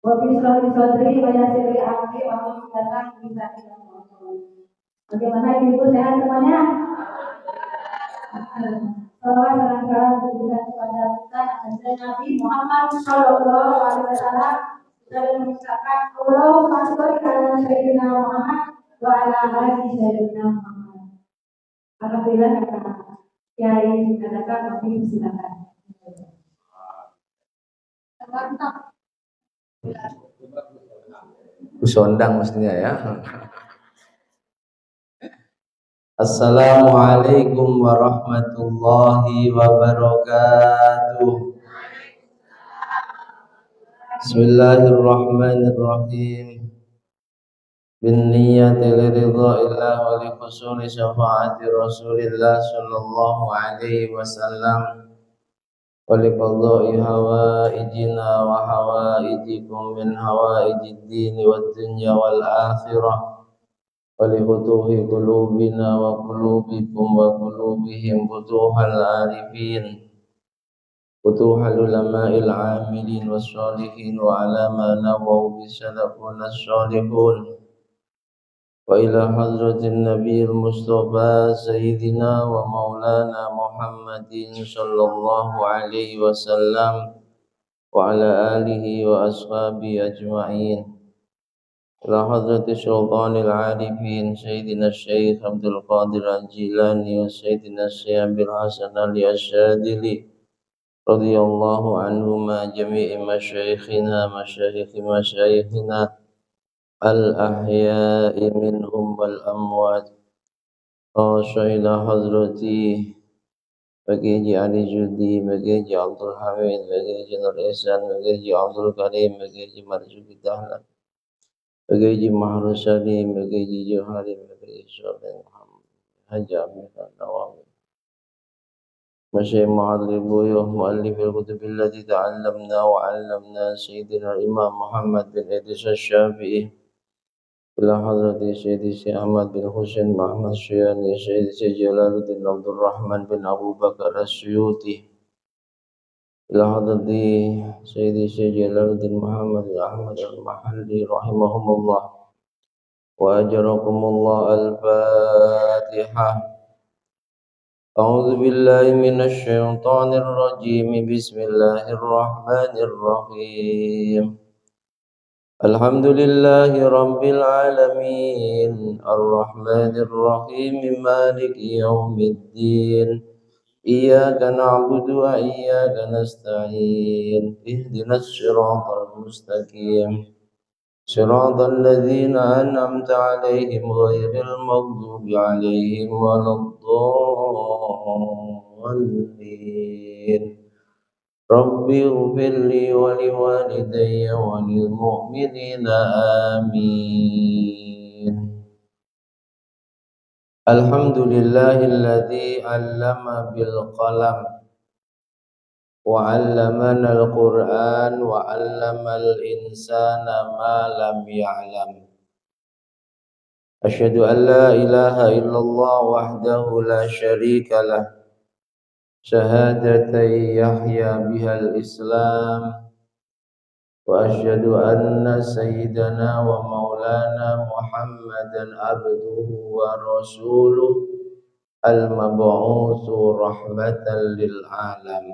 Wabi sodri wayasiri amri wa datang bisa kita ngomong. Bagaimana ibu sehat semuanya? Salam kepada kita Nabi Muhammad Shallallahu Alaihi Wasallam dan mengucapkan Allahumma sholli ala sayyidina Muhammad wa ala ali sayyidina Muhammad. Alhamdulillah kata Kiai katakan kami silakan. Kusondang mestinya ya. Assalamualaikum warahmatullahi wabarakatuh. Bismillahirrahmanirrahim. Bin niyyati liridha'illah wa li husuli syafaati Rasulillah sallallahu alaihi wasallam wa li qadha'i hawaijina wa hawaijikum min hawaijid dini wad dunya wal akhirah wa li futuhi qulubina wa qulubikum wa qulubihim futuhal arifin futuhal ulama'il amilin wassalihin wa ala ma nawaw bisalafun as-salihun wa ila hadratin nabiyil mustafa sayyidina wa maulana Muhammadin sallallahu alaihi wasallam wa ala alihi wa ashabihi ajma'in ila hadrati sultanil arifin sayyidina syekh Abdul Qadir al-Jilani wa sayyidina syekh Abil Hasan al-Asyadili radhiyallahu anhuma jami'i masyaykhina al-ahya'i minhum wal amwat ila hadrati Bagi Haji Ali Judi, Bagi Haji Abdul Hamid, Bagi Haji Nur Ihsan, Bagi Haji Abdul Karim, Bagi Haji Marzuki Dahlan, Bagi Haji Mahrus Salim, Bagi Haji Johari, Bagi Haji Syarif Muhammad, Haji Amir Nawawi مشي معلم مؤلف الكتب التي تعلمنا وعلمنا سيدنا الإمام محمد بن إدريس الشافعي إلى حضرة سيدي الشيخ أحمد بن حسين محمد الشيباني سيدي الشيخ جلال الدين عبد الرحمن بن أبو بكر السيوطي إلى حضرة سيدي الشيخ جلال الدين محمد بن أحمد المحلي رحمهم الله وأجركم الله. الفاتحة. أعوذ بالله من الشيطان الرجيم. بسم الله الرحمن الرحيم. الحمد لله رب العالمين الرحمن الرحيم مالك يوم الدين إياك نعبد وإياك نستعين اهدنا الصراط المستقيم صراط الذين أنعمت عليهم غير المغضوب عليهم ولا الضالين. رب اغفر لي ولوالدي وللمؤمنين آمين. الحمد لله الذي علم بالقلم وعلمنا القرآن وعلم الإنسان ما لم يعلم. أشهد أن لا إله إلا الله وحده لا شريك له شهادة يحيى بها الإسلام وأشهد أن سيدنا ومولانا محمدا عبده ورسوله المبعوث رحمة للعالم.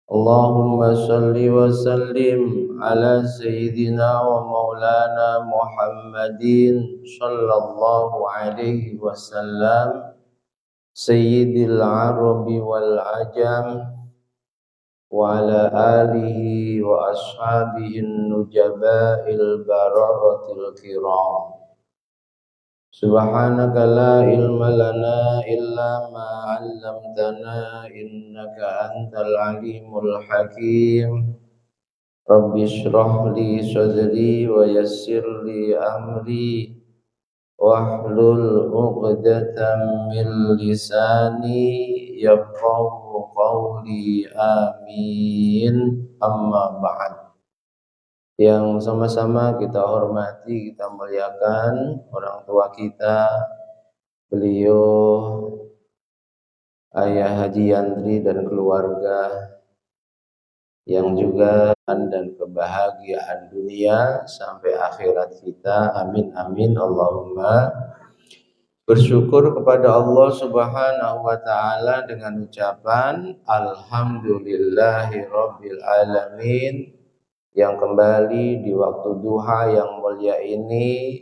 اللهم صل وسلم على سيدنا ومولانا محمد صلى الله عليه وسلم سيد العرب والعجم وعلى آله وأصحابه النجباء البررة الكرام. سبحانك لا علم لنا إلا ما علمتنا إنك أنت العليم الحكيم. رب اشرح لي صدري ويسر لي أمري واحلل عقدة من لساني يفقه قولي آمين. أما بعد. Yang sama-sama kita hormati, kita muliakan orang tua kita, beliau Ayah Haji Yandri dan keluarga, yang juga dan kebahagiaan dunia sampai akhirat kita. Amin amin Allahumma. Bersyukur kepada Allah Subhanahu wa taala dengan ucapan alhamdulillahirabbil alamin, yang kembali di waktu duha yang mulia ini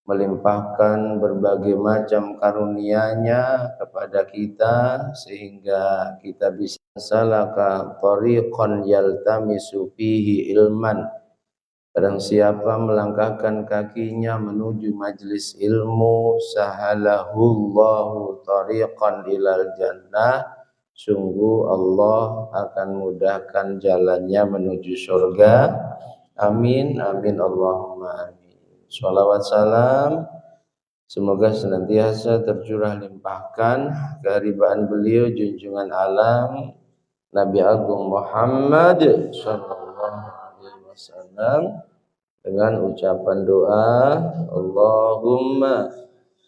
melimpahkan berbagai macam karunia-Nya kepada kita sehingga kita bisa salaka tariqan yaltamisu fihi ilman. Barang siapa melangkahkan kakinya menuju majlis ilmu, sahalahullahu tariqan ilal jannah, sungguh Allah akan mudahkan jalannya menuju surga. Amin amin Allahumma amin. Shalawat salam semoga senantiasa tercurah limpahkan keharibaan beliau junjungan alam Nabi Agung Muhammad sallallahu alaihi wasallam dengan ucapan doa Allahumma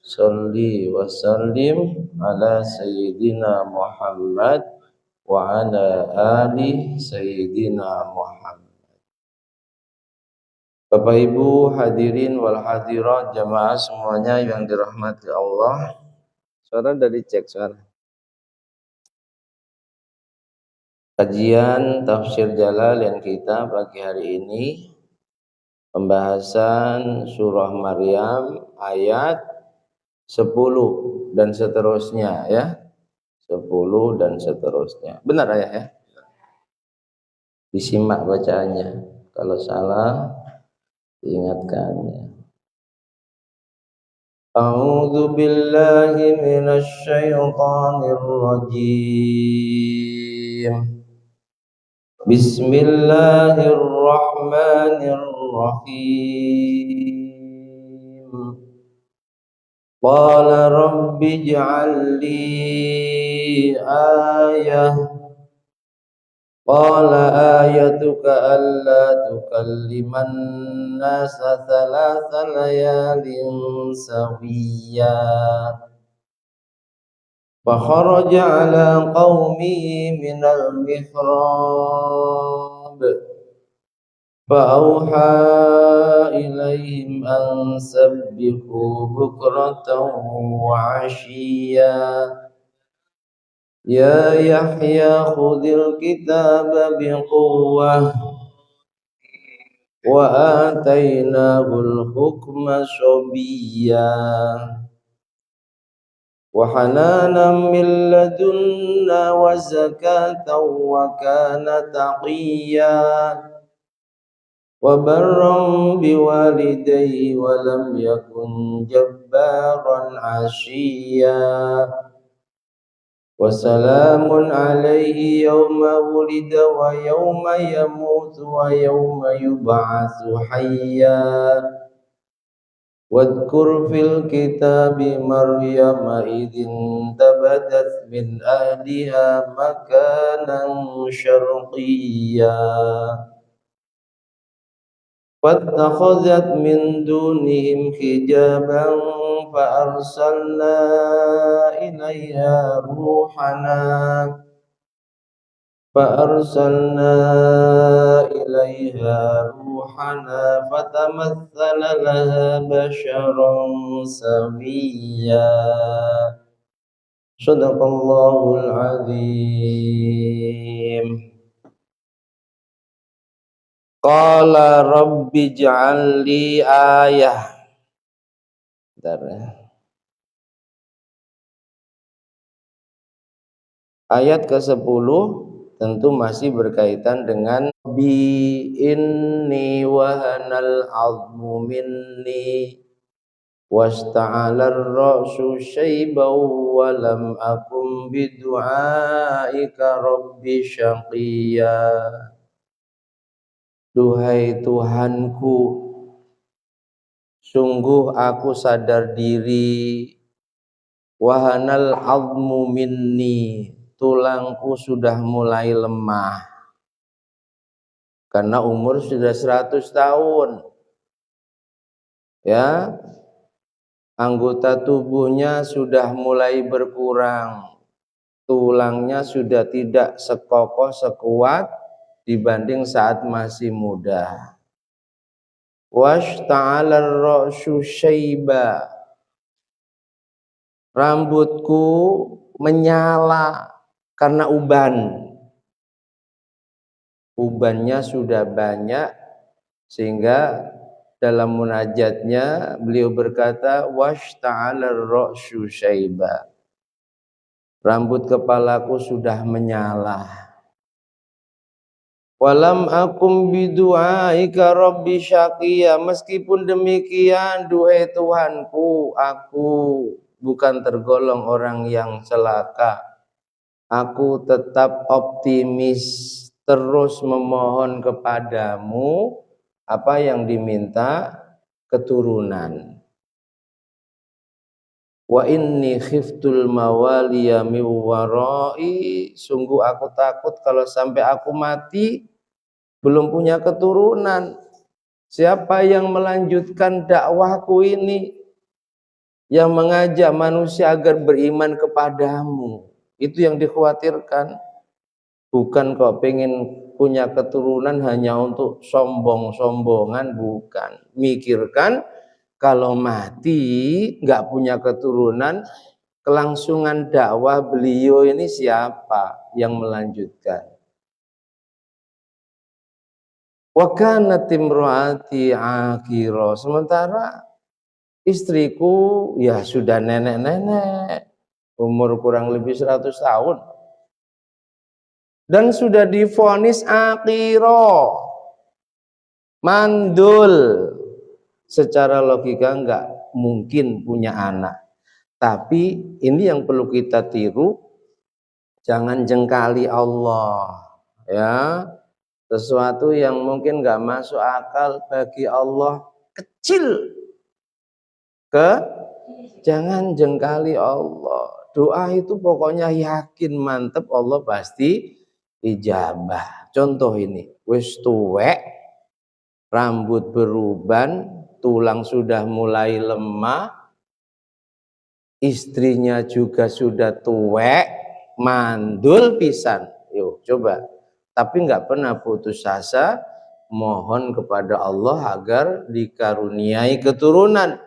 sholli wa sallim ala sayyidina Muhammad wa ala ali sayyidina Muhammad. Bapak Ibu hadirin wal hadirat jamaah semuanya yang dirahmati Allah. Suara dari cek suara. Kajian tafsir Jalalain kita pagi hari ini pembahasan surah Maryam ayat 10 dan seterusnya ya. 10 dan seterusnya. Benar ayah ya? Disimak bacaannya. Kalau salah diingatkan ya. A'udzu billahi minasy syaithanir rajim. Bismillahirrahmanirrahim. Qala rabbi ij'al li ayah. Qala ayatuka alla tukalliman nasa thalatha layalin sawiyya. فخرج على قومه من المحراب فأوحى إليهم أن سبحوا بكرة وعشيا يا يحيى خذ الكتاب بقوة وآتيناه الحكم صبيا وحنانا من لدنا وزكاة وكان تقيا وبرا بوالديه ولم يكن جبارا عشيا وسلام عليه يوم ولد ويوم يموت ويوم يبعث حيا واذكر في الكتاب مريم إذ انتبذت من أهلها مكانا شرقيا فاتخذت من دونهم حجابا فأرسلنا إليها روحنا فتمثل لها بشرا سويا صدق الله العظيم. Qala rabbi ij'al li ayah. Bentar ya. Ayat ke-10 tentu masih berkaitan dengan bi inni wahanal 'azmu minni wasta'alar ra'su syaiban wa lam akum bidu'aika rabbi syaqiyya. Duhai Tuhanku, sungguh aku sadar diri, wahanal 'azmu minni, tulangku sudah mulai lemah karena umur sudah 100 tahun ya, anggota tubuhnya sudah mulai berkurang, tulangnya sudah tidak sekokoh sekuat dibanding saat masih muda. Washta'ala ar-ra'su syaiba, rambutku menyala karena ubannya sudah banyak, sehingga dalam munajatnya beliau berkata washta'ala ar-ra'su syaiba, rambut kepalaku sudah menyala. Walam akum bidu'aika rabbi syaqiya, meskipun demikian duhai Tuhanku, aku bukan tergolong orang yang celaka. Aku tetap optimis, terus memohon kepadamu apa yang diminta, keturunan. Wa inni khiftul mawaliya min warai, sungguh aku takut kalau sampai aku mati belum punya keturunan. Siapa yang melanjutkan dakwahku ini, yang mengajak manusia agar beriman kepadamu? Itu yang dikhawatirkan. Bukan kok pengen punya keturunan hanya untuk sombong-sombongan, bukan. Mikirkan kalau mati nggak punya keturunan, kelangsungan dakwah beliau ini siapa yang melanjutkan? Wa kanat imraati akhira, sementara istriku ya sudah nenek-nenek, umur kurang lebih 100 tahun, dan sudah divonis akhira, mandul. Secara logika enggak mungkin punya anak. Tapi ini yang perlu kita tiru, jangan jengkali Allah, ya. Sesuatu yang mungkin enggak masuk akal bagi Allah kecil, jangan jengkali Allah. Doa itu pokoknya yakin mantep Allah pasti ijabah. Contoh ini, wis tuwek, rambut beruban, tulang sudah mulai lemah, istrinya juga sudah tuwek, mandul pisan. Yuk coba, tapi nggak pernah putus asa mohon kepada Allah agar dikaruniai keturunan.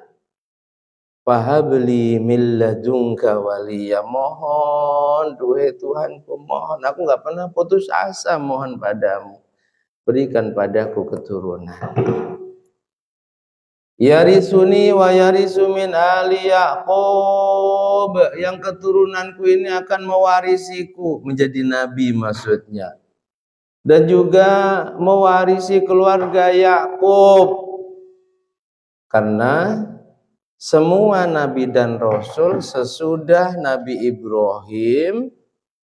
Fahabli min ladunka waliya, mohon duhai Tuhanku, mohon, aku nggak pernah putus asa mohon padamu, berikan padaku keturunan. Yarisuni wa yarisu min ali Yaqub, yang keturunanku ini akan mewarisiku, menjadi nabi maksudnya, dan juga mewarisi keluarga Yakub. Karena semua nabi dan rasul sesudah Nabi Ibrahim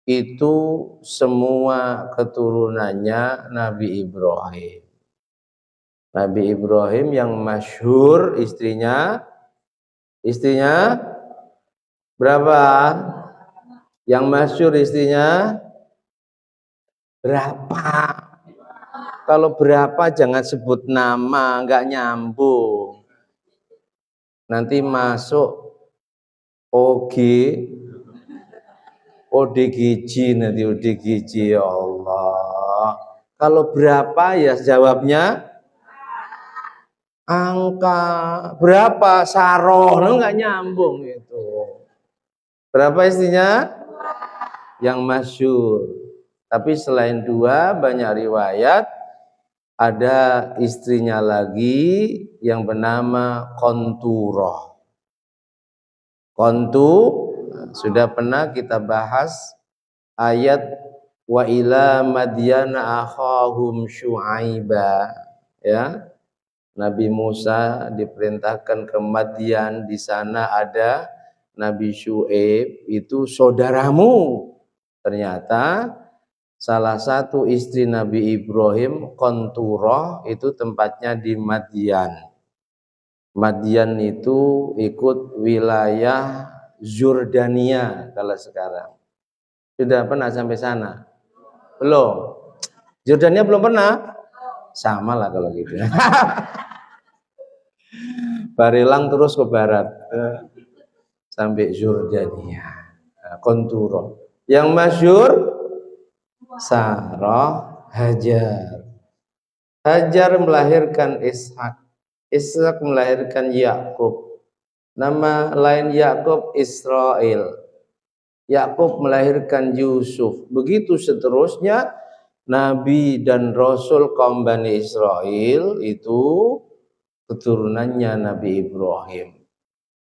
itu semua keturunannya Nabi Ibrahim. Nabi Ibrahim yang masyhur istrinya berapa? Yang masyhur istrinya berapa? Kalau berapa jangan sebut nama, enggak nyambung. Nanti masuk ODGJ, nanti ODGJ, ya Allah. Kalau berapa ya jawabnya angka. Berapa saroh, enggak nyambung itu. Berapa istrinya? Yang masyhur. Tapi selain dua, banyak riwayat ada istrinya lagi yang bernama Konturoh. Sudah pernah kita bahas ayat wa ila madyana akhahum syu'aiba, ya. Nabi Musa diperintahkan ke Madyan, di sana ada Nabi Syu'aib, itu saudaramu. Ternyata salah satu istri Nabi Ibrahim, Konturoh, itu tempatnya di Madyan. Madyan itu ikut wilayah Jordania kalau sekarang. Sudah pernah sampai sana? Belum? Jordania belum pernah? Sama lah kalau gitu. Barelang terus ke barat sampai Jordania. Konturoh. Yang masyhur Sarah, Hajar. Hajar melahirkan Ishak. Ishak melahirkan Yakub. Nama lain Yakub Israel. Yakub melahirkan Yusuf. Begitu seterusnya Nabi dan Rasul kaum Bani Israel itu keturunannya Nabi Ibrahim.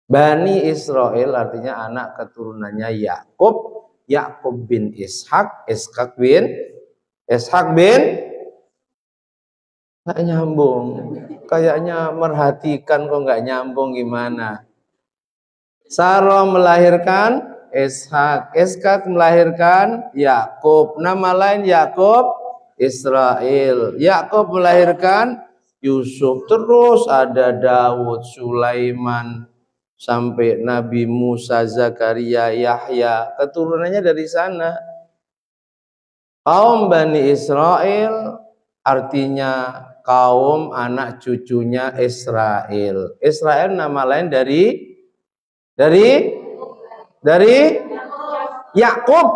Bani Israel artinya anak keturunannya Yakub. Yakub bin Ishak. Ishak bin nggak nyambung. Kayaknya merhatikan kok nggak nyambung gimana. Sarah melahirkan Ishak. Ishak melahirkan Yakub. Nama lain Yakub Israel. Yakub melahirkan Yusuf. Terus ada Daud, Sulaiman, sampai Nabi Musa, Zakaria, Yahya. Keturunannya dari sana. Kaum Bani Israel artinya kaum anak cucunya Israel. Israel nama lain dari Yakub.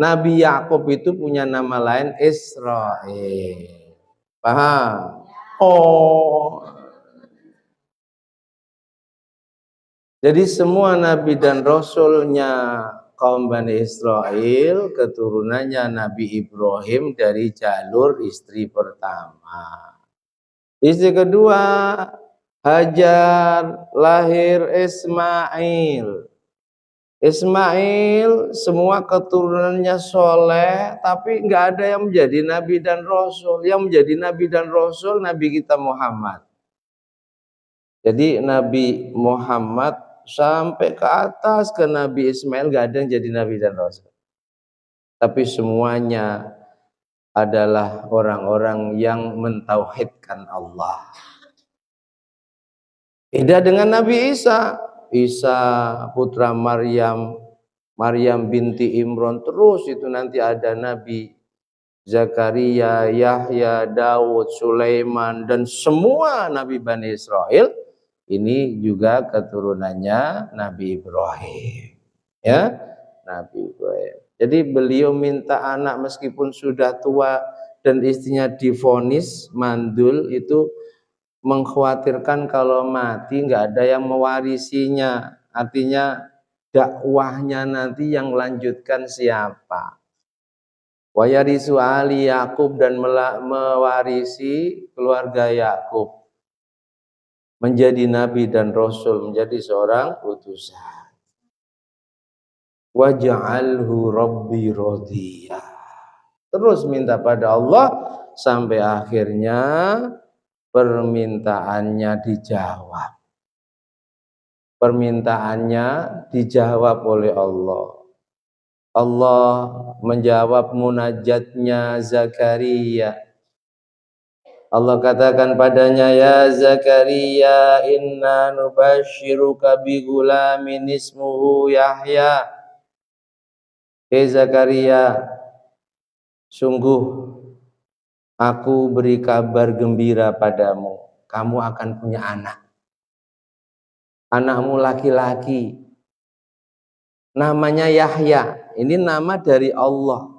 Nabi Yakub itu punya nama lain Israel. Paham? Oh. Jadi semua nabi dan rasulnya kaum Bani Israel keturunannya Nabi Ibrahim dari jalur istri pertama. Istri kedua Hajar, lahir Ismail. Ismail semua keturunannya soleh, tapi nggak ada yang menjadi nabi dan rasul. Yang menjadi nabi dan rasul Nabi kita Muhammad. Jadi Nabi Muhammad sampai ke atas ke Nabi Ismail nggak ada yang jadi nabi dan rasul. Tapi semuanya adalah orang-orang yang mentauhidkan Allah. Beda dengan Nabi Isa. Isa putra Maryam, Maryam binti Imran, terus itu nanti ada Nabi Zakaria, Yahya, Daud, Sulaiman, dan semua Nabi Bani Israel ini juga keturunannya Nabi Ibrahim. Ya, Nabi Ibrahim. Jadi beliau minta anak meskipun sudah tua dan istrinya divonis mandul, itu mengkhawatirkan kalau mati nggak ada yang mewarisinya. Artinya dakwahnya nanti yang melanjutkan siapa? Wa yarisu ali Yakub, dan mewarisi keluarga Yakub menjadi nabi dan rasul, menjadi seorang utusan. Waj'alhu rabbi radiyah. Terus minta pada Allah sampai akhirnya permintaannya dijawab. Permintaannya dijawab oleh Allah. Allah menjawab munajatnya Zakaria. Allah katakan padanya, ya Zakaria, inna nubashiruka bi gulamin ismuhu Yahya. Hei Zakaria, sungguh aku beri kabar gembira padamu, kamu akan punya anak. Anakmu laki-laki, namanya Yahya. Ini nama dari Allah.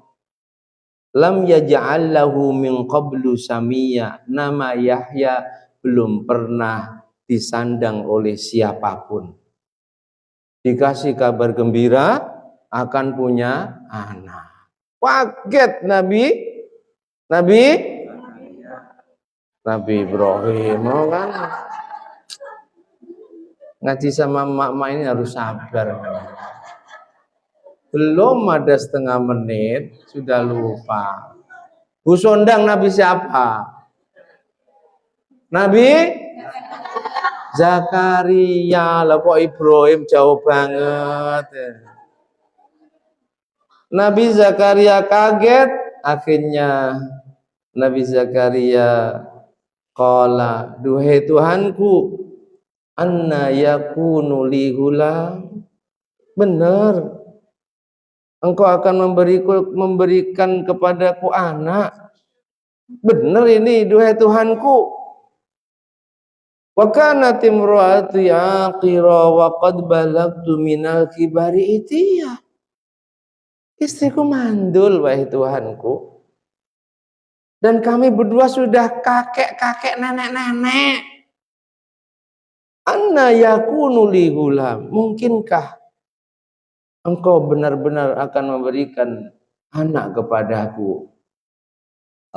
Lam yaj'al lahu min qablu samiyya. Nama Yahya belum pernah disandang oleh siapapun. Dikasih kabar gembira akan punya anak. Kaget Nabi Ibrahim, kan? Ngaji sama mak-mak ini harus sabar. Belum ada setengah menit sudah lupa. Bu Sondang Nabi siapa? Nabi Zakaria. Lah kok Ibrahim jauh banget. Nabi Zakaria kaget, akhirnya Nabi Zakaria qala, duhai Tuhanku, anna yakunu li gulam. Benar, Engkau akan memberikan kepadaku anak. Benar ini, duhai Tuhanku. Wa kanat imraati aqira wa qad balagtu minal kibari itiyah. Istriku mandul, wahai Tuhanku. Dan kami berdua sudah kakek-kakek, nenek-nenek. Anna yakunu li ghulam. Mungkinkah engkau benar-benar akan memberikan anak kepadaku?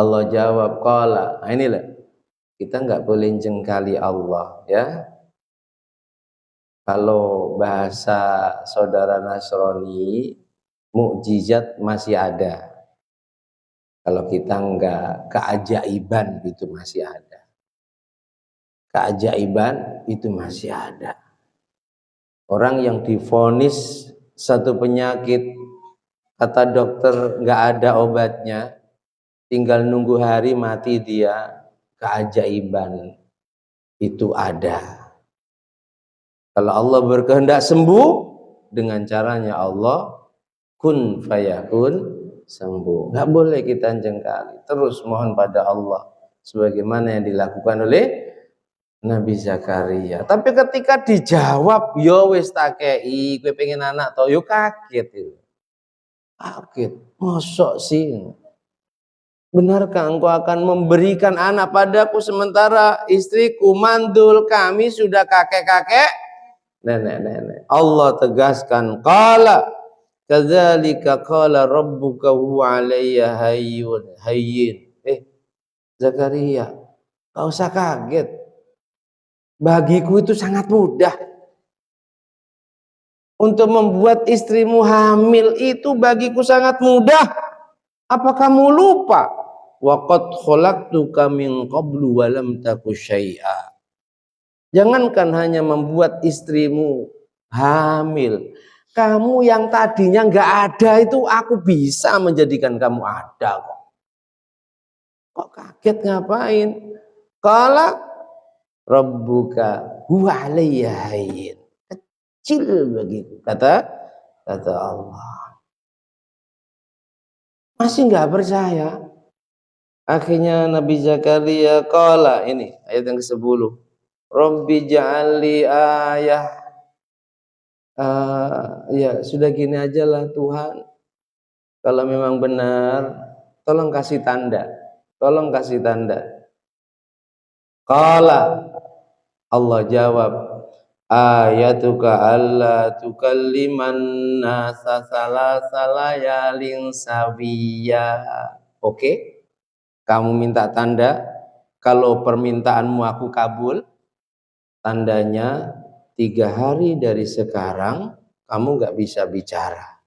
Allah jawab, qala. Nah, inilah. Kita nggak boleh jengkali Allah, ya. Kalau bahasa saudara Nasrani, mukjizat masih ada. Kalau kita enggak, keajaiban itu masih ada. Keajaiban itu masih ada. Orang yang divonis satu penyakit, kata dokter enggak ada obatnya, tinggal nunggu hari mati dia, keajaiban itu ada. Kalau Allah berkehendak sembuh, dengan caranya Allah, kun fayakun, sembuh. Nggak boleh kita jengkali. Terus mohon pada Allah sebagaimana yang dilakukan oleh Nabi Zakaria. Tapi ketika dijawab, yo wis takei, kowe pengen anak to, yo kaget itu. Kaget. Mosok sih? Benarkah engkau akan memberikan anak padaku sementara istriku mandul, kami sudah kakek-kakek, nenek-nenek. Allah tegaskan, qala kadzalika qala rabbuka huwa alayya hayyin. Zakaria, enggak usah kaget. Bagiku itu sangat mudah. Untuk membuat istrimu hamil itu bagiku sangat mudah. Apa kamu lupa? Wa qad khalaqtuka min qablu wa lam taku syai'a. Jangankan hanya membuat istrimu hamil, kamu yang tadinya nggak ada itu aku bisa menjadikan kamu ada kok. Kok kaget ngapain? Qala rabbuka huwa alayya hayyin. Kecil begitu kata Allah. Masih nggak percaya? Akhirnya Nabi Zakaria qala, ini ayat yang ke-10. Rabbi ja'alli ayah. Ya sudah gini aja lah Tuhan. Kalau memang benar, tolong kasih tanda. Tolong kasih tanda. Qala, Allah jawab, ayatuka alla tukalliman nasa salayalin sawiya. Oke, kamu minta tanda. Kalau permintaanmu aku kabul, tandanya 3 hari dari sekarang kamu nggak bisa bicara.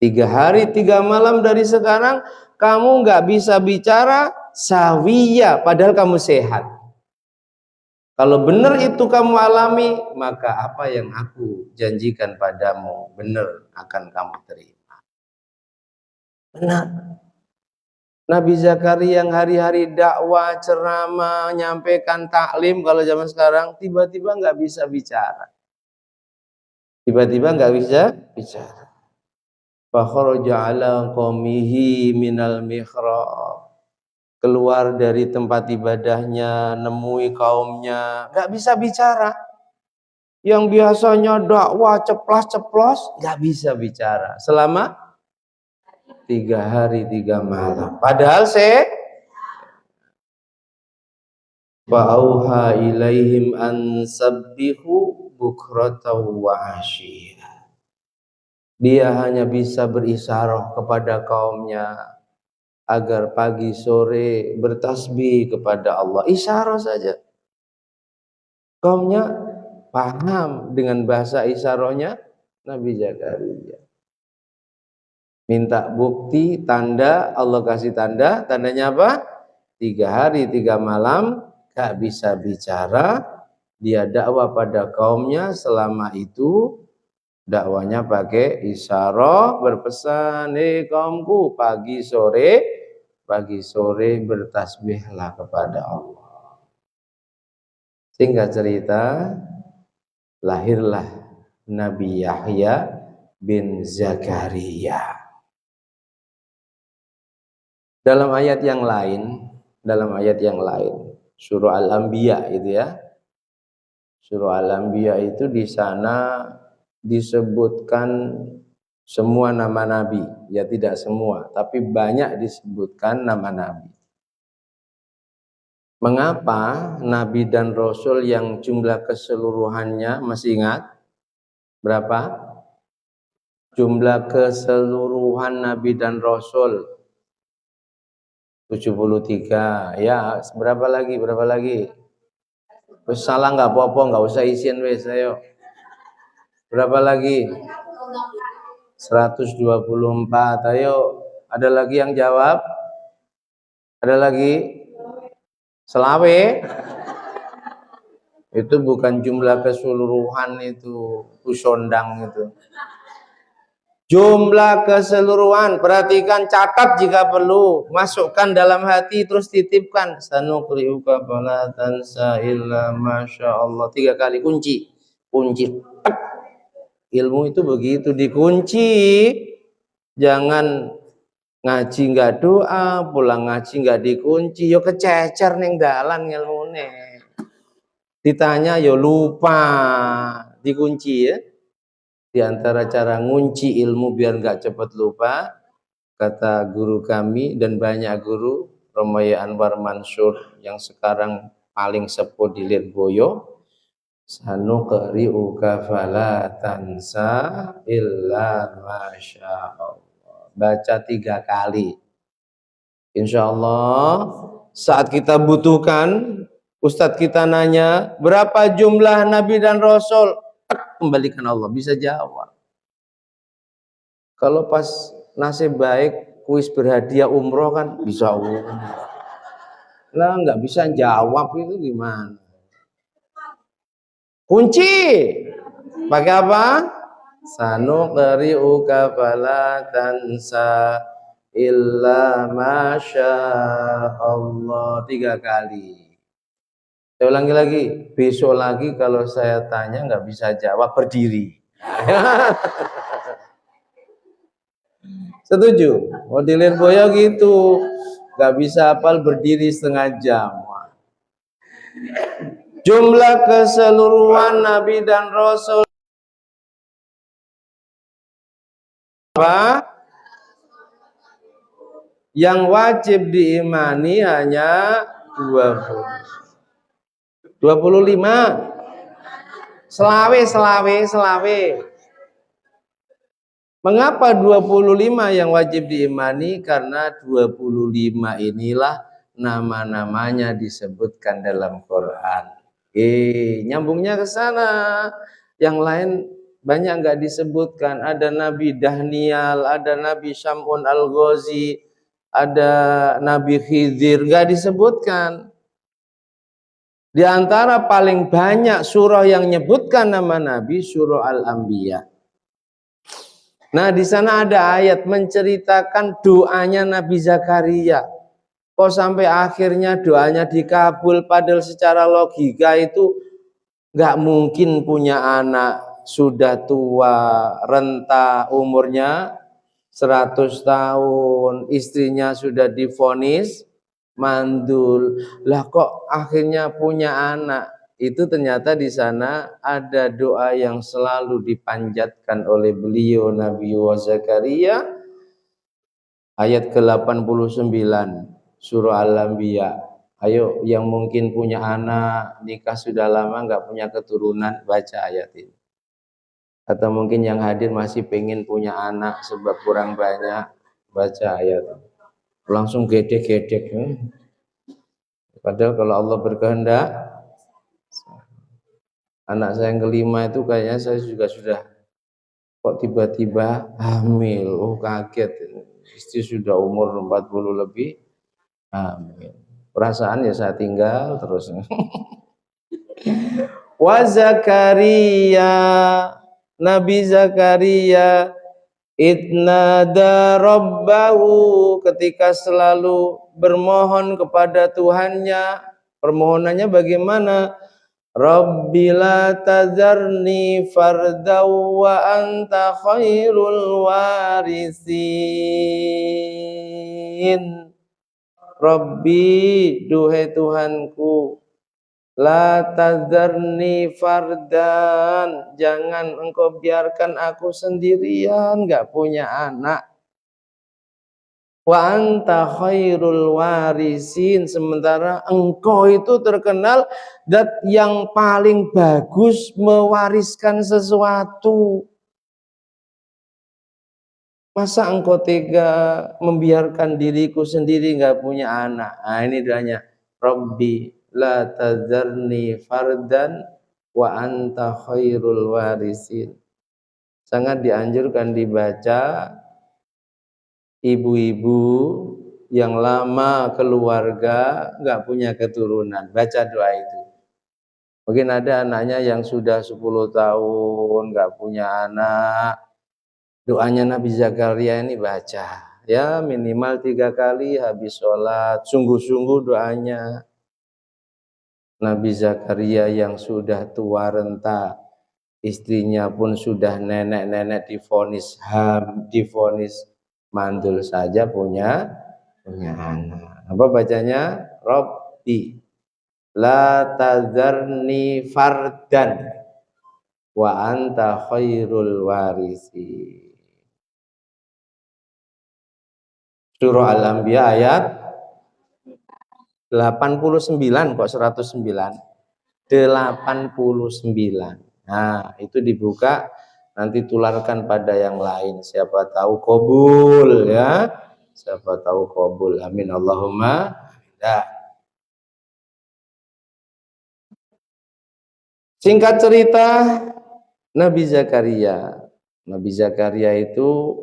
3 hari 3 malam dari sekarang kamu nggak bisa bicara sawiya, padahal kamu sehat. Kalau benar itu kamu alami, maka apa yang aku janjikan padamu benar akan kamu terima. Benar. Nabi Zakaria yang hari-hari dakwah, ceramah, menyampaikan taklim kalau zaman sekarang, tiba-tiba nggak bisa bicara. Tiba-tiba nggak bisa bicara. Fa kharaja ala qaumihi minal mihrab. Keluar dari tempat ibadahnya, nemui kaumnya, nggak bisa bicara. Yang biasanya dakwah ceplas-ceplos, nggak bisa bicara selama 3 hari 3 malam. Padahal fa'auha ilaihim an sabbihu bukratan wa asyia. Dia hanya bisa berisyarah kepada kaumnya agar pagi sore bertasbih kepada Allah. Isyarah saja. Kaumnya paham dengan bahasa isyarahnya Nabi Zakaria. Minta bukti, tanda, Allah kasih tanda. Tandanya apa? 3 hari 3 malam gak bisa bicara. Dia dakwah pada kaumnya, selama itu dakwanya pakai isyarah, berpesan, kaumku pagi sore bertasbihlah kepada Allah. Singkat cerita, lahirlah Nabi Yahya bin Zakaria. Dalam ayat yang lain, surah Al-Anbiya itu ya. Surah Al-Anbiya itu di sana disebutkan semua nama nabi. Ya tidak semua, tapi banyak disebutkan nama nabi. Mengapa nabi dan rasul yang jumlah keseluruhannya masih ingat? Berapa? Jumlah keseluruhan nabi dan rasul 73. Ya, berapa lagi? Berapa lagi? Wes salah nggak apa-apa, nggak usah isin wes, ayo. Berapa lagi? 124. Ayo, ada lagi yang jawab? Ada lagi? Selawe? Itu bukan jumlah keseluruhan, itu kusondang itu. Jumlah keseluruhan, perhatikan, catat jika perlu, masukkan dalam hati, terus titipkan. Sanuqri'uka fala tansa illa masyaallah. 3 kali kunci. Kunci. Ilmu itu begitu, dikunci. Jangan ngaji nggak doa, pulang ngaji nggak dikunci, yo kececer neng dalan ilmune. Ditanya yo lupa, dikunci ya. Di antara cara ngunci ilmu biar nggak cepat lupa, kata guru kami dan banyak guru, Romaya Anwar Mansur yang sekarang paling sepuh di Lirboyo, sanuqri'uka fala tansa illa masyaallah. Baca 3 kali. Insya Allah saat kita butuhkan, Ustadz kita nanya berapa jumlah Nabi dan Rasul, kembalikan Allah, bisa jawab. Kalau pas nasib baik kuis berhadiah umroh kan bisa umroh. Lah nggak bisa jawab itu gimana? Kunci pakai apa? Sanuqri'uka fala tansa illa masya Allah. 3 kali. Saya ulangi lagi, besok lagi kalau saya tanya nggak bisa jawab, berdiri. Setuju? Mau di Lirboyo gitu, nggak bisa hafal, berdiri setengah jam. Jumlah keseluruhan Nabi dan Rasul apa? Yang wajib diimani hanya 25. Selawe. Mengapa 25 yang wajib diimani? Karena 25 inilah nama-namanya disebutkan dalam Quran. Nyambungnya ke sana. Yang lain banyak nggak disebutkan. Ada Nabi Dahnial, ada Nabi Syamun Al-Ghazi, ada Nabi Khidir, nggak disebutkan. Di antara paling banyak surah yang menyebutkan nama Nabi, surah Al-Anbiya. Nah, di sana ada ayat menceritakan doanya Nabi Zakaria. Kok sampai akhirnya doanya dikabul, padahal secara logika itu nggak mungkin punya anak, sudah tua, renta, umurnya 100 tahun, istrinya sudah divonis mandul. Lah kok akhirnya punya anak? Itu ternyata di sana ada doa yang selalu dipanjatkan oleh beliau Nabi Zakaria, ayat ke-89 surah Al-Anbiya. Ayo yang mungkin punya anak, nikah sudah lama nggak punya keturunan, baca ayat ini. Atau mungkin yang hadir masih pengen punya anak sebab kurang banyak, baca ayat ini. Langsung gedek-gedek. Padahal kalau Allah berkehendak, anak saya yang kelima itu kayaknya saya juga sudah, kok tiba-tiba hamil. Oh kaget, istri sudah umur 40 lebih hamil. Perasaan ya saya tinggal terus. Wa Zakaria, Nabi Zakaria idnada rabbahu, ketika selalu bermohon kepada Tuhannya. Permohonannya bagaimana? Rabbi la tazarni fardaw wa anta khairul warisin. Rabbi, duhai Tuhanku, La tadzarni fardan, jangan engkau biarkan aku sendirian, nggak punya anak. Wa anta khairul warisin, sementara engkau itu terkenal dat yang paling bagus mewariskan sesuatu. Masa engkau tega membiarkan diriku sendiri nggak punya anak? Nah, ini doanya. Rabbi la tadzarni fardan wa anta khairul warisin. Sangat dianjurkan dibaca ibu-ibu yang lama keluarga nggak punya keturunan. Baca doa itu. Mungkin ada anaknya yang sudah 10 tahun nggak punya anak. Doanya Nabi Zakaria ini baca. Ya minimal 3 kali habis sholat. Sungguh-sungguh doanya. Nabi Zakaria yang sudah tua renta, istrinya pun sudah nenek-nenek, divonis mandul saja punya anak. Apa bacanya? Rabbi la tadzarni fardan wa anta khairul warisi. Surah Al-Anbiya ayat 89 kok 109. 89. Nah, itu dibuka, nanti tularkan pada yang lain. Siapa tahu qabul ya. Siapa tahu qabul. Amin Allahumma. Ya. Singkat cerita, Nabi Zakaria. Nabi Zakaria itu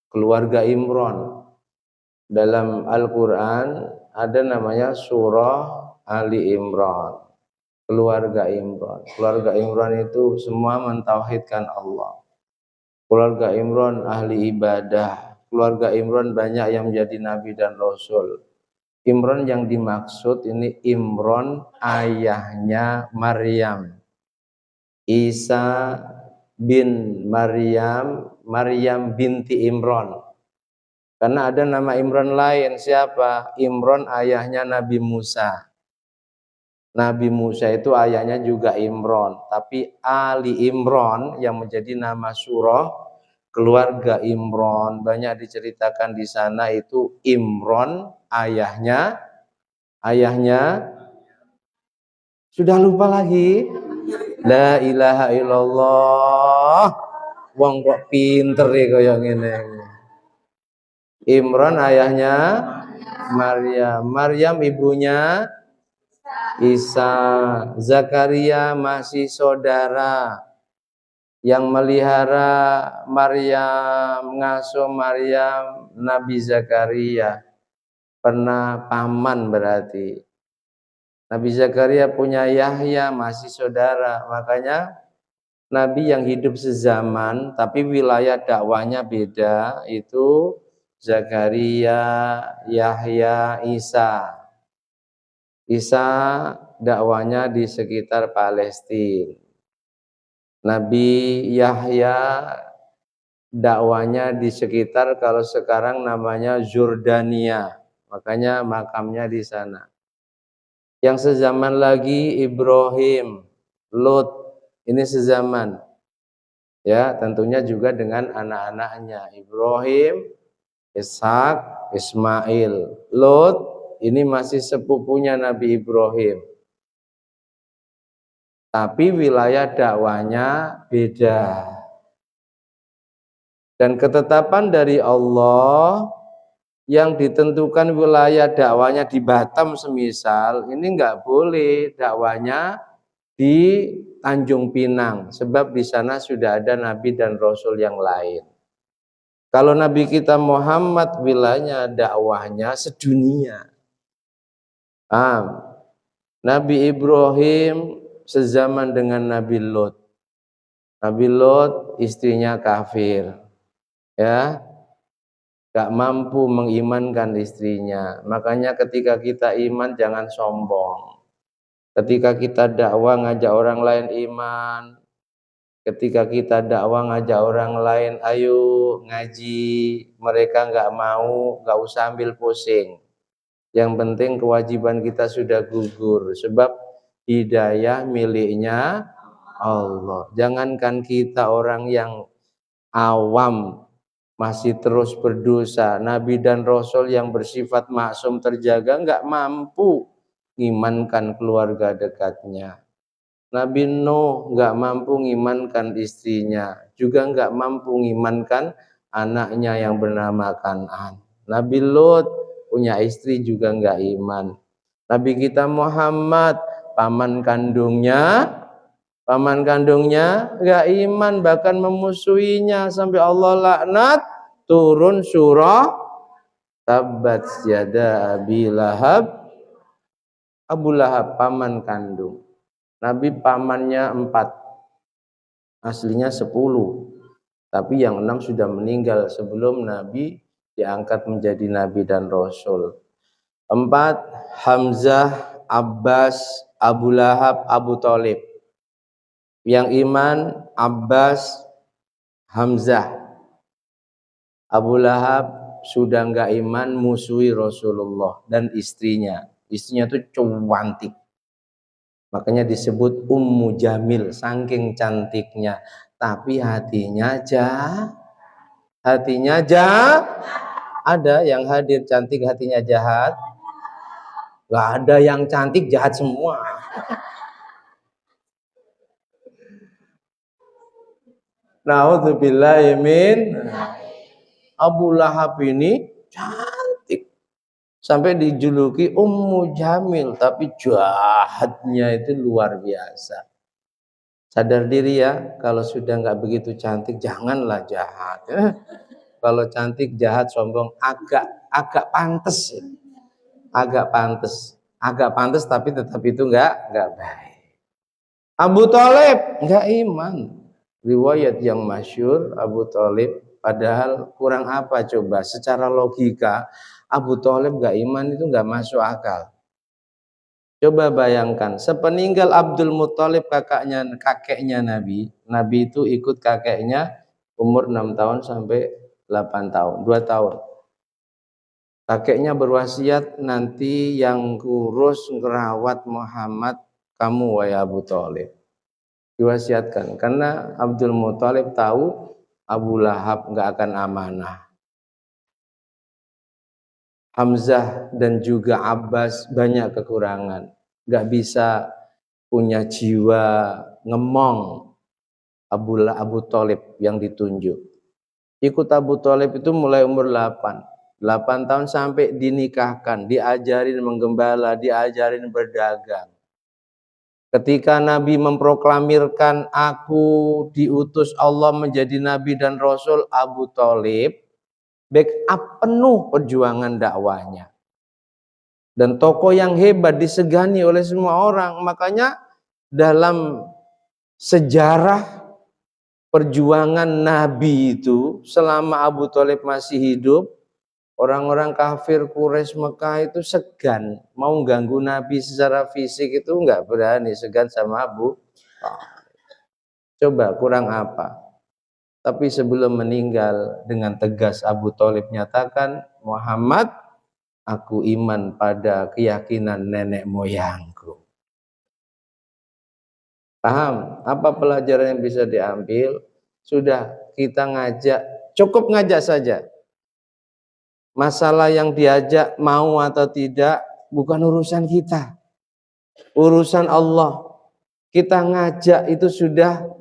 keluarga Imran. Dalam Al-Quran ada namanya surah Ali Imran. Keluarga Imran. Keluarga Imran itu semua mentauhidkan Allah. Keluarga Imran ahli ibadah. Keluarga Imran banyak yang menjadi nabi dan rasul. Imran yang dimaksud ini Imran ayahnya Maryam. Isa bin Maryam, Maryam binti Imran. Karena ada nama Imran lain, siapa? Imran ayahnya Nabi Musa. Nabi Musa itu ayahnya juga Imran, tapi Ali Imran yang menjadi nama surah keluarga Imran, banyak diceritakan di sana itu Imran ayahnya sudah lupa lagi. La ilaha illallah. Wong kok pinter ya kaya ngene. Imran ayahnya Maryam, Maryam ibunya Isa. Zakaria masih saudara yang melihara Maryam, ngasuh Maryam, Nabi Zakaria. Pernah paman berarti. Nabi Zakaria punya Yahya, masih saudara. Makanya Nabi yang hidup sezaman tapi wilayah dakwanya beda, itu Zakaria, Yahya, Isa. Isa dakwanya di sekitar Palestina. Nabi Yahya dakwanya di sekitar, kalau sekarang namanya Jordania. Makanya makamnya di sana. Yang sezaman lagi Ibrahim, Lot, ini sezaman. Ya, tentunya juga dengan anak-anaknya Ibrahim, Ishak, Ismail. Lot ini masih sepupunya Nabi Ibrahim. Tapi wilayah dakwanya beda. Dan ketetapan dari Allah yang ditentukan wilayah dakwanya di Batam semisal, ini enggak boleh dakwanya di Tanjung Pinang, sebab di sana sudah ada nabi dan rasul yang lain. Kalau Nabi kita Muhammad wilayahnya dakwahnya sedunia. Nabi Ibrahim sezaman dengan Nabi Lot. Nabi Lot istrinya kafir. Ya. Gak mampu mengimankan istrinya. Makanya ketika kita iman jangan sombong. Ketika kita dakwah ngajak orang lain iman. Ketika kita dakwah ngajak orang lain ayo ngaji, mereka gak mau, gak usah ambil pusing. Yang penting kewajiban kita sudah gugur. Sebab hidayah miliknya Allah. Jangankan kita orang yang awam masih terus berdosa, Nabi dan Rasul yang bersifat maksum terjaga nggak mampu mengimankan keluarga dekatnya. Nabi Nuh nggak mampu mengimankan istrinya, juga nggak mampu mengimankan anaknya yang bernama Kan'an. Nabi Lut punya istri juga nggak iman. Nabi kita Muhammad paman kandungnya nggak iman, bahkan memusuhinya sampai Allah laknat, turun surah Tabbat yada Abi Lahab. Abu Lahab paman kandung. Nabi pamannya 4, aslinya 10, tapi yang 6 sudah meninggal sebelum Nabi diangkat menjadi Nabi dan Rasul. 4, Hamzah, Abbas, Abu Lahab, Abu Thalib. Yang iman Abbas, Hamzah. Abu Lahab sudah enggak iman, musuhi Rasulullah dan istrinya. Istrinya itu cantik. Makanya disebut Ummu Jamil, saking cantiknya. Tapi hatinya ada yang hadir cantik hatinya jahat? Gak ada yang cantik jahat semua. Na'udzubillahi min. Abu Lahab ini cantik sampai dijuluki Ummu Jamil, tapi jahatnya itu luar biasa. Sadar diri ya, kalau sudah nggak begitu cantik janganlah jahat. Kalau cantik jahat sombong agak pantas, agak pantas tapi tetap itu nggak baik. Abu Thalib nggak iman. Riwayat yang masyhur Abu Thalib, padahal kurang apa coba? Secara logika Abu Thalib nggak iman itu nggak masuk akal. Coba bayangkan, sepeninggal Abdul Muthalib kakeknya Nabi itu ikut kakeknya umur 6 tahun sampai 8 tahun, 2 tahun. Kakeknya berwasiat, nanti yang kurus ngerawat Muhammad kamu wahai Abu Thalib. Diwasiatkan karena Abdul Muthalib tahu Abu Lahab nggak akan amanah. Hamzah dan juga Abbas banyak kekurangan, nggak bisa punya jiwa ngemong Abu Thalib yang ditunjuk. Ikut Abu Thalib itu mulai umur 8 tahun sampai dinikahkan, diajarin menggembala, diajarin berdagang. Ketika Nabi memproklamirkan aku diutus Allah menjadi Nabi dan Rasul, Abu Thalib backup penuh perjuangan dakwahnya. Dan tokoh yang hebat disegani oleh semua orang. Makanya dalam sejarah perjuangan Nabi itu selama Abu Thalib masih hidup, orang-orang kafir Quraisy Mekah itu segan mau ganggu Nabi secara fisik, itu enggak berani, segan sama Abu Thalib. Coba kurang apa? Tapi sebelum meninggal dengan tegas Abu Thalib nyatakan, Muhammad, aku iman pada keyakinan nenek moyangku. Paham? Apa pelajaran yang bisa diambil? Sudah, kita ngajak, cukup ngajak saja. Masalah yang diajak mau atau tidak bukan urusan kita, urusan Allah. Kita ngajak itu sudah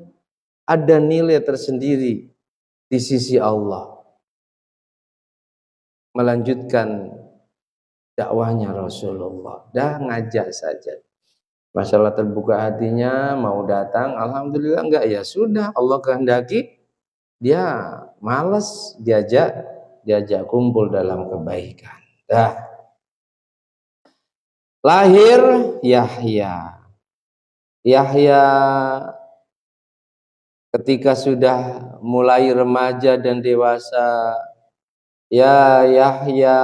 ada nilai tersendiri di sisi Allah. Melanjutkan dakwahnya Rasulullah, dah ngajak saja. Masalah terbuka hatinya mau datang, alhamdulillah. Enggak, ya sudah, Allah kehendaki dia malas diajak kumpul dalam kebaikan. Dah. Lahir Yahya ketika sudah mulai remaja dan dewasa, ya Yahya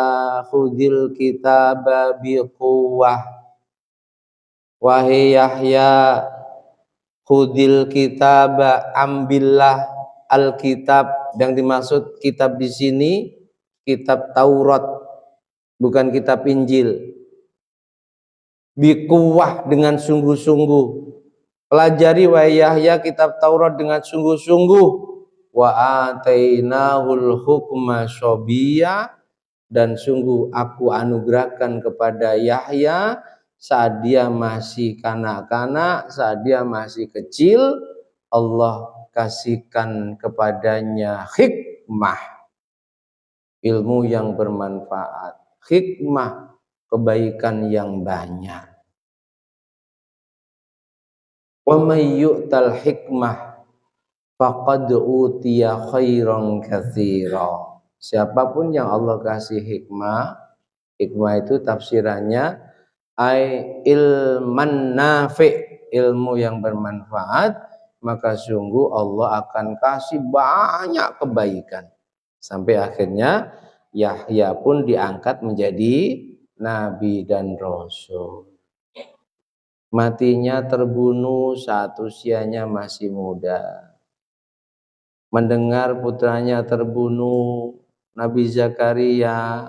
khudil kitaba biquwwah. Wahai Yahya, khudil kitaba, ambillah alkitab. Yang dimaksud kitab di sini kitab Taurat, bukan kitab Injil. Bikuwah dengan sungguh-sungguh. Pelajari wahai Yahya kitab Taurat dengan sungguh-sungguh. Wa atainahul hukma sobiyya, dan sungguh aku anugerahkan kepada Yahya saat dia masih kanak-kanak, saat dia masih kecil, Allah kasihkan kepadanya hikmah, ilmu yang bermanfaat, hikmah, kebaikan yang banyak. Wa may yu'tal hikmah faqad utiya khairan katsira. Siapapun yang Allah kasih hikmah, hikmah itu tafsirannya ai ilman nafi', ilmu yang bermanfaat, maka sungguh Allah akan kasih banyak kebaikan. Sampai akhirnya Yahya pun diangkat menjadi nabi dan rasul. Matinya terbunuh saat usianya masih muda. Mendengar putranya terbunuh, Nabi Zakaria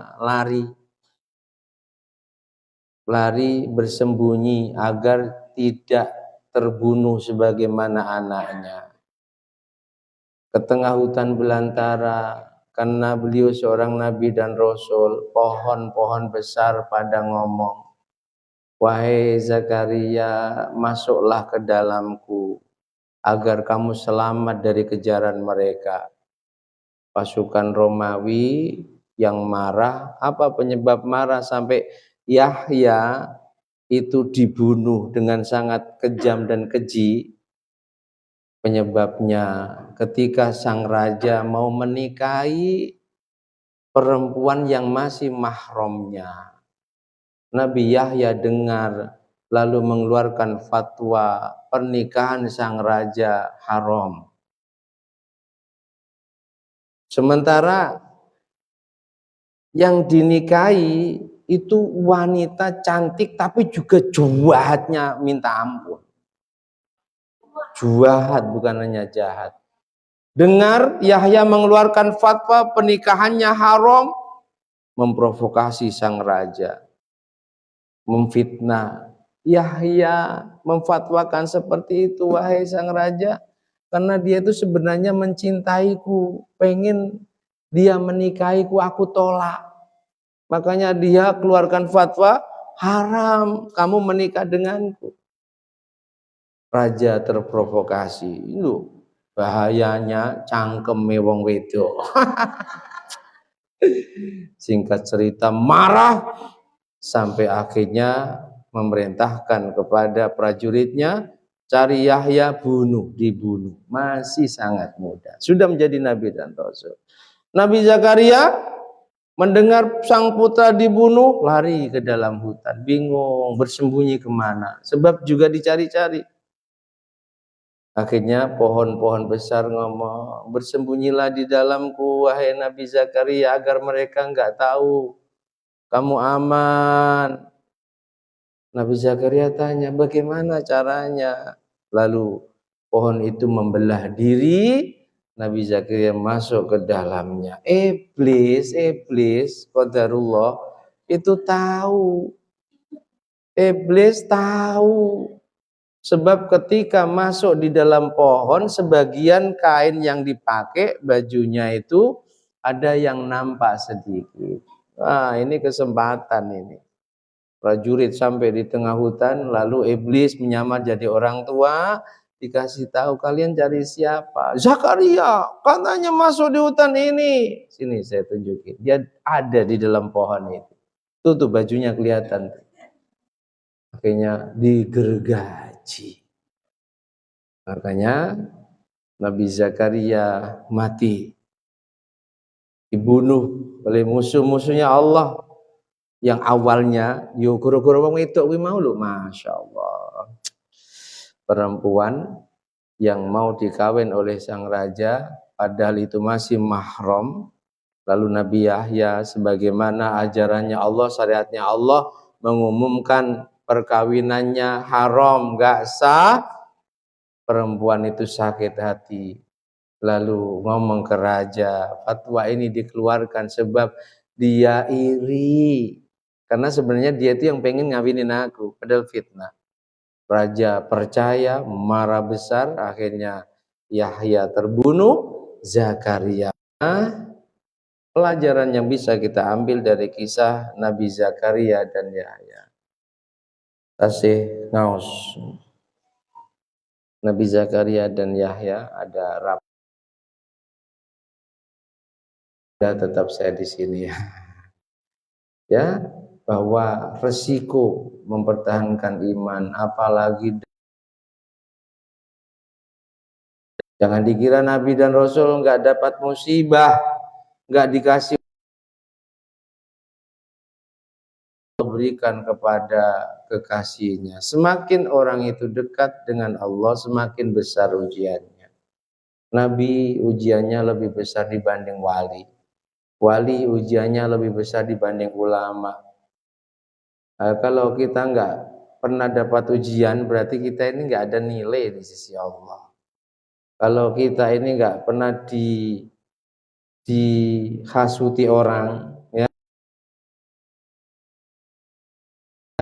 lari bersembunyi agar tidak terbunuh sebagaimana anaknya. Ke tengah hutan belantara, karena beliau seorang nabi dan rasul, pohon-pohon besar pada ngomong, wahai Zakaria, masuklah ke dalamku agar kamu selamat dari kejaran mereka. Pasukan Romawi yang marah, apa penyebab marah sampai Yahya itu dibunuh dengan sangat kejam dan keji? Penyebabnya ketika sang raja mau menikahi perempuan yang masih mahramnya. Nabi Yahya dengar lalu mengeluarkan fatwa pernikahan sang raja haram. Sementara yang dinikahi itu wanita cantik tapi juga jahatnya minta ampun. Jahat, bukan hanya jahat. Dengar Yahya mengeluarkan fatwa pernikahannya haram, memprovokasi sang raja, memfitnah. Yahya memfatwakan seperti itu, wahai sang raja, karena dia itu sebenarnya mencintaiku, pengen dia menikahiku, aku tolak. Makanya dia keluarkan fatwa, haram kamu menikah denganku. Raja terprovokasi. Itu bahayanya cangkeme wong wedok. Singkat cerita marah sampai akhirnya memerintahkan kepada prajuritnya cari Yahya, dibunuh. Masih sangat muda. Sudah menjadi nabi dan rasul. Nabi Zakaria mendengar sang putra dibunuh, lari ke dalam hutan, bingung bersembunyi kemana. Sebab juga dicari-cari. Akhirnya pohon-pohon besar ngomong, bersembunyilah di dalamku wahai Nabi Zakaria agar mereka enggak tahu kamu aman. Nabi Zakaria tanya, bagaimana caranya? Lalu pohon itu membelah diri, Nabi Zakaria masuk ke dalamnya. Iblis, qadarullah, itu tahu. Iblis tahu. Sebab ketika masuk di dalam pohon, sebagian kain yang dipakai, bajunya itu ada yang nampak sedikit. Nah, ini kesempatan ini. Prajurit sampai di tengah hutan, lalu iblis menyamar jadi orang tua, dikasih tahu, kalian cari siapa? Zakaria, katanya masuk di hutan ini. Sini saya tunjukin, dia ada di dalam pohon itu. Tuh bajunya kelihatan. Akhirnya digergaji. Makanya Nabi Zakaria mati, dibunuh oleh musuh-musuhnya Allah. Yang awalnya yo guru-guru wong wedok kuwi mau lho, masyaallah. Perempuan yang mau dikawin oleh sang raja padahal itu masih mahram. Lalu Nabi Yahya sebagaimana ajarannya Allah, syariatnya Allah mengumumkan perkawinannya haram, enggak sah. Perempuan itu sakit hati. Lalu ngomong ke raja, fatwa ini dikeluarkan sebab dia iri. Karena sebenarnya dia itu yang pengen ngawinin aku, padahal fitnah. Raja percaya, marah besar, akhirnya Yahya terbunuh, Zakaria. Pelajaran yang bisa kita ambil dari kisah Nabi Zakaria dan Yahya. Tasih ngaos. Nabi Zakaria dan Yahya ada rapat. Tetap saya di sini ya. Ya, bahwa resiko mempertahankan iman, apalagi jangan dikira Nabi dan Rasul nggak dapat musibah, nggak dikasih, berikan kepada kekasihnya. Semakin orang itu dekat dengan Allah, semakin besar ujiannya. Nabi ujiannya lebih besar dibanding wali. Wali ujiannya lebih besar dibanding ulama. Kalau kita nggak pernah dapat ujian, berarti kita ini nggak ada nilai di sisi Allah. Kalau kita ini nggak pernah dihasuti orang, ya,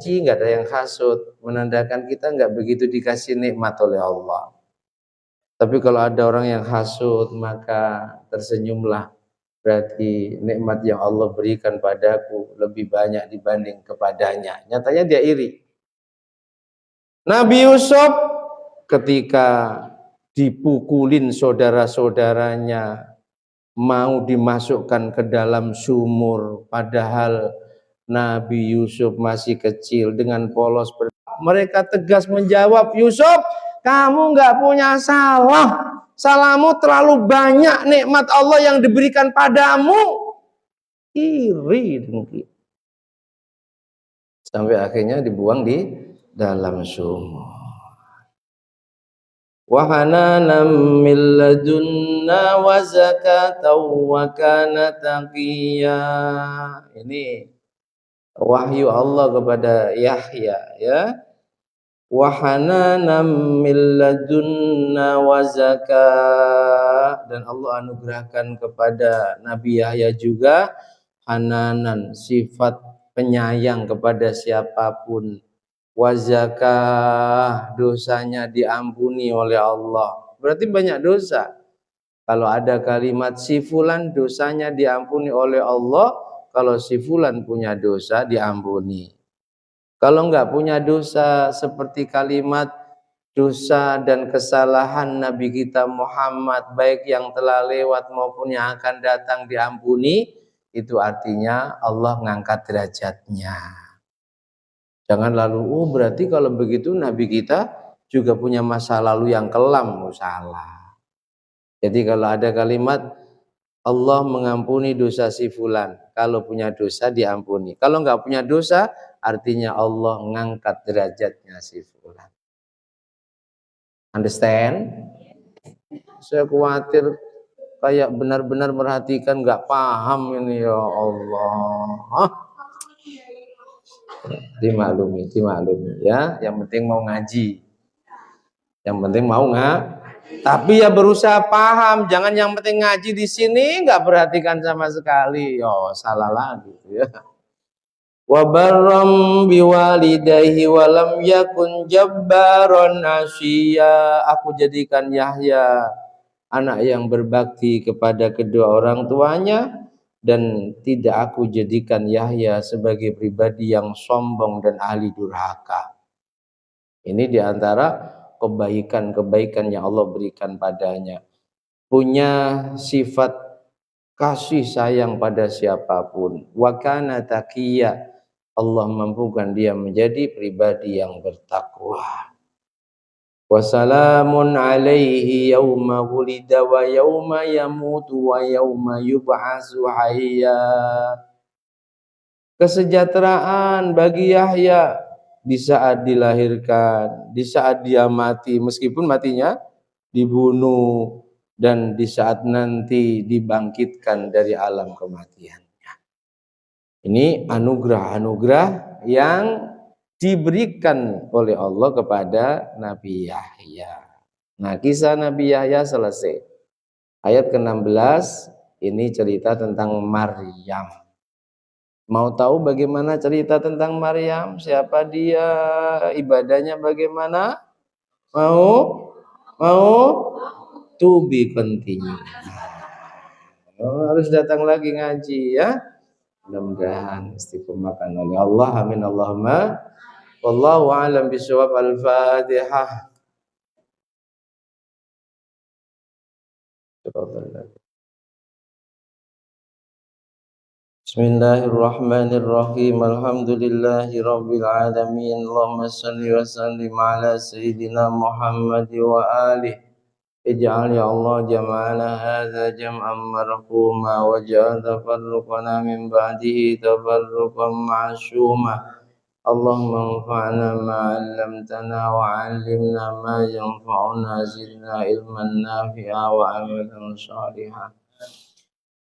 nggak ada yang hasut, menandakan kita nggak begitu dikasih nikmat oleh Allah. Tapi kalau ada orang yang hasut, maka tersenyumlah. Berarti nikmat yang Allah berikan padaku lebih banyak dibanding kepadanya. Nyatanya dia iri. Nabi Yusuf ketika dipukulin saudara-saudaranya, mau dimasukkan ke dalam sumur, padahal Nabi Yusuf masih kecil dengan polos. Mereka tegas menjawab, Yusuf, kamu nggak punya salah. Salahmu terlalu banyak nikmat Allah yang diberikan padamu. Iri dengki. Sampai akhirnya dibuang di dalam sumur. Wa hananan min ladunna wa zakatan wa kana taqiyya. Ini wahyu Allah kepada Yahya, ya. Wa hananan min ladunna wa zakah, dan Allah anugerahkan kepada Nabi Yahya juga hananan, sifat penyayang kepada siapapun, wa zakah, dosanya diampuni oleh Allah. Berarti banyak dosa. Kalau ada kalimat si fulan dosanya diampuni oleh Allah, kalau si fulan punya dosa diampuni. Kalau enggak punya dosa seperti kalimat dosa dan kesalahan Nabi kita Muhammad, baik yang telah lewat maupun yang akan datang diampuni, itu artinya Allah ngangkat derajatnya. Jangan lalu, berarti kalau begitu Nabi kita juga punya masa lalu yang kelam, salah. Jadi kalau ada kalimat Allah mengampuni dosa si fulan, kalau punya dosa diampuni. Kalau enggak punya dosa, artinya Allah ngangkat derajatnya si fulan. Understand? Saya khawatir kayak benar-benar merhatikan nggak paham ini, ya Allah. Dimaklumi ya. Yang penting mau ngaji. Yang penting mau nggak? Tapi ya berusaha paham. Jangan yang penting ngaji di sini nggak perhatikan sama sekali. Oh, salah lagi ya. Wa barram biwalidayhi wa lam yakun jabbaron asyiya. Aku jadikan Yahya anak yang berbakti kepada kedua orang tuanya, dan tidak aku jadikan Yahya sebagai pribadi yang sombong dan ahli durhaka. Ini diantara kebaikan-kebaikan yang Allah berikan padanya. Punya sifat kasih sayang pada siapapun. Wa kana taqiyya. Allah mampukan dia menjadi pribadi yang bertakwa. Wassalamun alaihi yawma wulida wa yawma yamutu wa yawma yub'atsu hayya. Kesejahteraan bagi Yahya di saat dilahirkan, di saat dia mati, meskipun matinya dibunuh, dan di saat nanti dibangkitkan dari alam kematian. Ini anugerah-anugerah yang diberikan oleh Allah kepada Nabi Yahya. Nah, kisah Nabi Yahya selesai. Ayat ke-16 ini cerita tentang Maryam. Mau tahu bagaimana cerita tentang Maryam? Siapa dia? Ibadahnya bagaimana? Mau? To be continue. Harus datang lagi ngaji ya. Mudah-mudahan istiqomahkan oleh Allah. Amin Allahumma. Wallahu a'lam bishawab. Al-Fatihah. Bismillahirrahmanirrahim. Alhamdulillahi rabbil alamin. Allahumma salli wa sallim ala sayyidina Muhammad wa alihi. Ij'al ya Allah jam'ana hadza jam'an marhuma waj'al tafarruqana min ba'dihi tafarruqan ma'suma. Allahumma anfa'na ma 'allamtana wa 'allimna ma yanfa'una zidna ilman nafi'a wa 'amalan shalihan.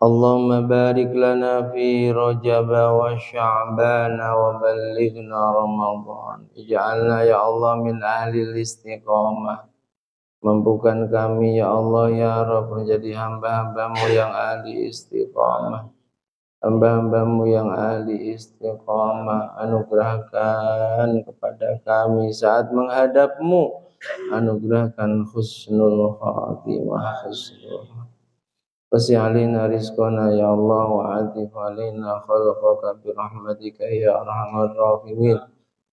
Allahumma barik lana fi Rajab wa Sya'ban wa ballighna Ramadan. Ij'alna ya Allah min ahli istiqamah. Mampukan kami ya Allah ya Rabb menjadi hamba-hambamu yang ahli istiqamah. Hamba-hambamu yang ahli istiqamah, anugerahkan kepada kami saat menghadapmu. Anugerahkan husnul khatimah, husnul Wasi' alina rizqana ya Allah wa atif alina khalqaka birahmatika ya arhamar rahimin.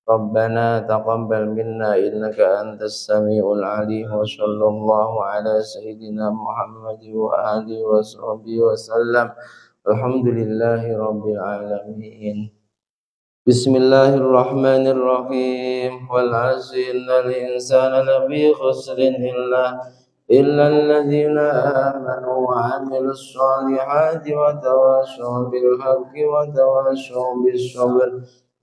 Rabbana taqabbal minna innaka antas sami'ul alim wa sallallahu ala sayyidina Muhammad wa alihi wa sahbihi wa sallam. Alhamdulillahi rabbil alamin. Bismillahirrahmanirrahim. Wal 'asri innal insana lafi khusrin إلا الذين آمنوا وعملوا الصالحات وتواصوا بالحق وتواصوا بالصبر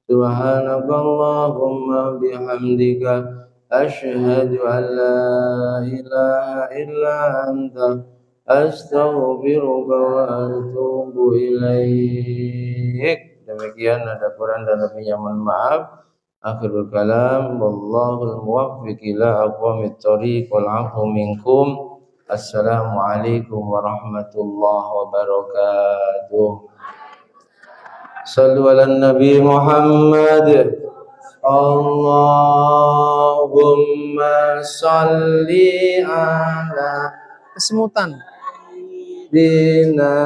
سبحانك اللهم بحمدك أشهد أن لا إله إلا أنت أستغفرك وأتوب إليك. Demikian ada Quran dan lebihnya mohon maaf. Akhirul kalam wallahul muwaffiq ila aqwamit thoriq wal 'afwu minkum. Assalamualaikum warahmatullahi wabarakatuh. Sallu ala Nabi Muhammad. Allahumma salli ala kesemutan dina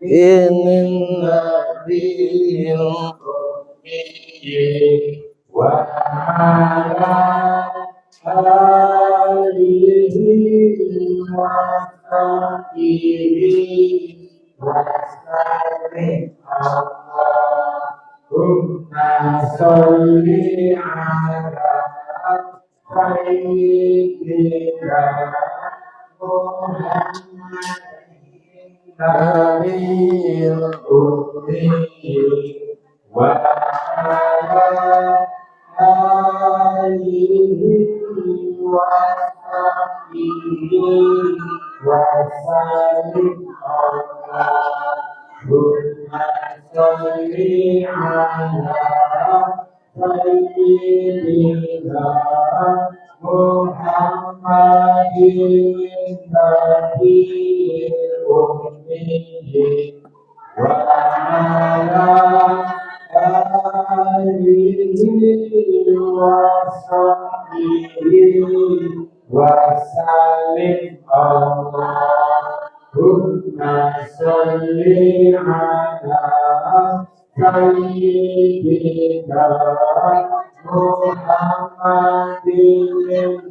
inin nabiyil wa ala alihi wa sahbihi wa sallim. Allahumma salli ala sayyidina Muhammad Nabil Ummi wa ala alihi wa sahbihi wa sallim. Allahumma salli ala sayyidina Muhammadin Nabil Ummi wa ala alihi wa sahbihi wa sallim. Allahumma salli ala sayyidina Muhammadin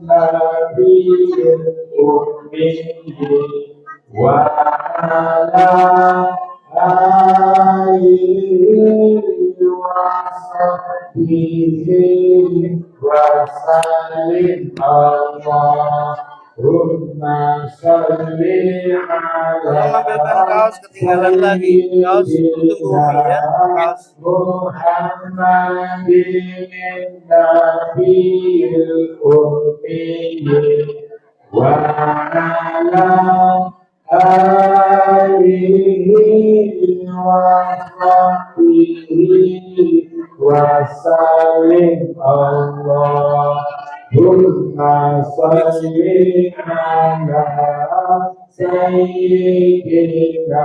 Nabil Ummi wa ala alihi wa sahbihi wa sallim. Allahumma salli ala kaos ketinggalan lagi kaos untuk ya kaos Muhammadin Nabil Ummi wa ala alihi wa sahbihi wa sallim. Allahumma salli ala sayyidina